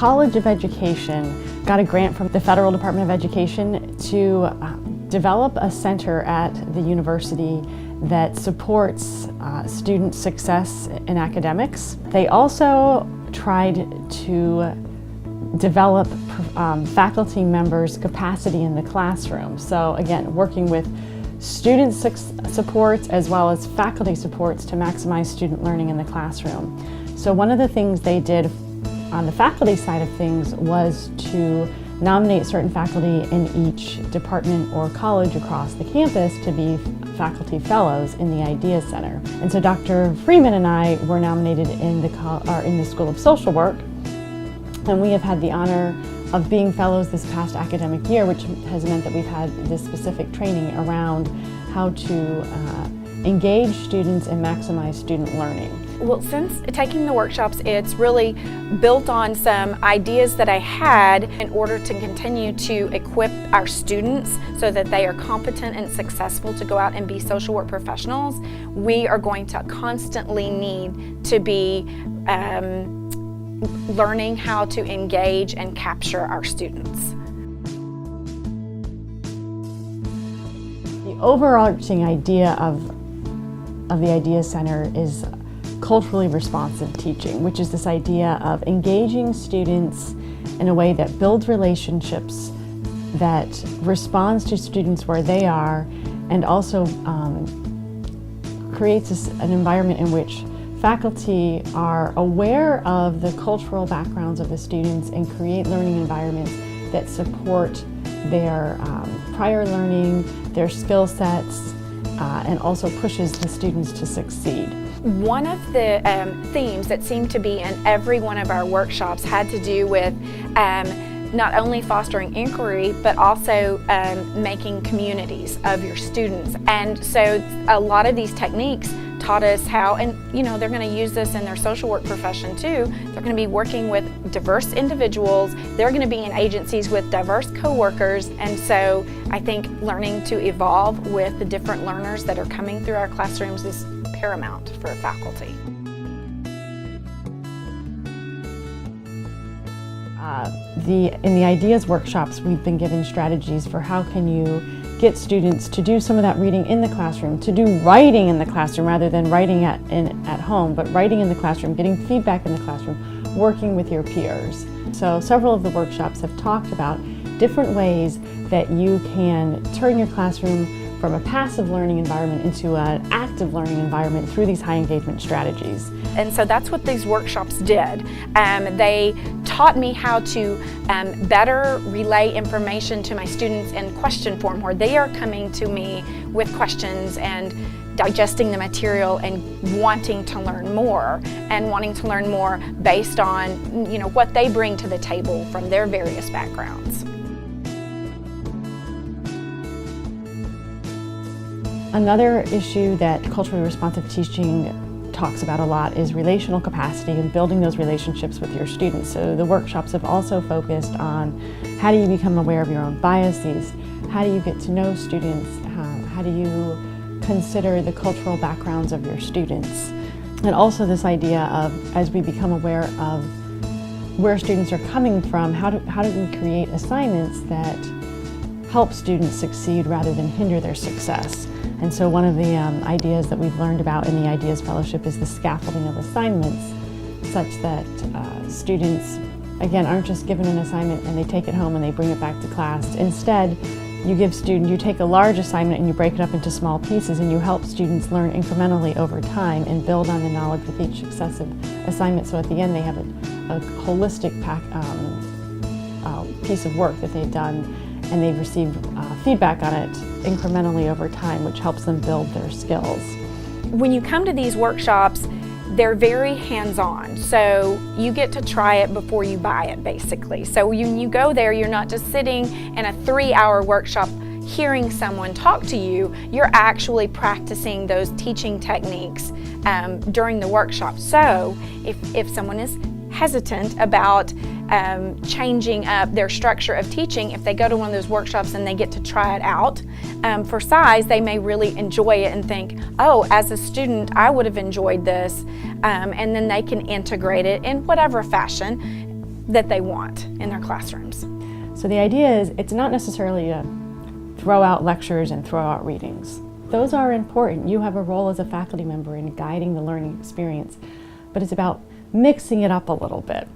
College of Education got a grant from the Federal Department of Education to develop a center at the university that supports student success in academics. They also tried to develop faculty members' capacity in the classroom. So again, working with student supports as well as faculty supports to maximize student learning in the classroom. So one of the things they did on the faculty side of things was to nominate certain faculty in each department or college across the campus to be faculty fellows in the I.D.E.A.S Center. And so Dr. Freeman and I were nominated in the School of Social Work, and we have had the honor of being fellows this past academic year, which has meant that we've had this specific training around how to engage students and maximize student learning. Well, since taking the workshops, it's really built on some ideas that I had in order to continue to equip our students so that they are competent and successful to go out and be social work professionals. We are going to constantly need to be learning how to engage and capture our students. The overarching idea of the I.D.E.A.S Center is culturally responsive teaching, which is this idea of engaging students in a way that builds relationships, that responds to students where they are, and also creates an environment in which faculty are aware of the cultural backgrounds of the students and create learning environments that support their prior learning, their skill sets, and also pushes the students to succeed. One of the themes that seemed to be in every one of our workshops had to do with not only fostering inquiry, but also making communities of your students. And so a lot of these techniques taught us how, and they're going to use this in their social work profession too. They're going to be working with diverse individuals. They're going to be in agencies with diverse coworkers. And so I think learning to evolve with the different learners that are coming through our classrooms is paramount for faculty. In the I.D.E.A.S workshops, we've been given strategies for how can you get students to do some of that reading in the classroom, to do writing in the classroom rather than writing at home, but writing in the classroom, getting feedback in the classroom, working with your peers. So several of the workshops have talked about different ways that you can turn your classroom from a passive learning environment into an active learning environment through these high engagement strategies. And so that's what these workshops did. They taught me how to better relay information to my students in question form, where they are coming to me with questions and digesting the material and wanting to learn more, based on what they bring to the table from their various backgrounds. Another issue that culturally responsive teaching talks about a lot is relational capacity and building those relationships with your students. So the workshops have also focused on how do you become aware of your own biases, how do you get to know students, how do you consider the cultural backgrounds of your students, and also this idea of, as we become aware of where students are coming from, how do we create assignments that help students succeed rather than hinder their success. And so one of the ideas that we've learned about in the I.D.E.A.S Fellowship is the scaffolding of assignments, such that students, again, aren't just given an assignment and they take it home and they bring it back to class. Instead, you take a large assignment and you break it up into small pieces, and you help students learn incrementally over time and build on the knowledge with each successive assignment, so at the end they have a holistic piece of work that they've done, and they've received feedback on it incrementally over time, which helps them build their skills. When you come to these workshops, they're very hands-on, so you get to try it before you buy it, basically. So when you go there, you're not just sitting in a 3-hour workshop hearing someone talk to you, you're actually practicing those teaching techniques during the workshop. So if someone is hesitant about changing up their structure of teaching, if they go to one of those workshops and they get to try it out for size, they may really enjoy it and think, oh, as a student I would have enjoyed this, and then they can integrate it in whatever fashion. that they want in their classrooms. So the idea is it's not necessarily to throw out lectures and throw out readings. Those are important. You have a role as a faculty member in guiding the learning experience, but it's about mixing it up a little bit.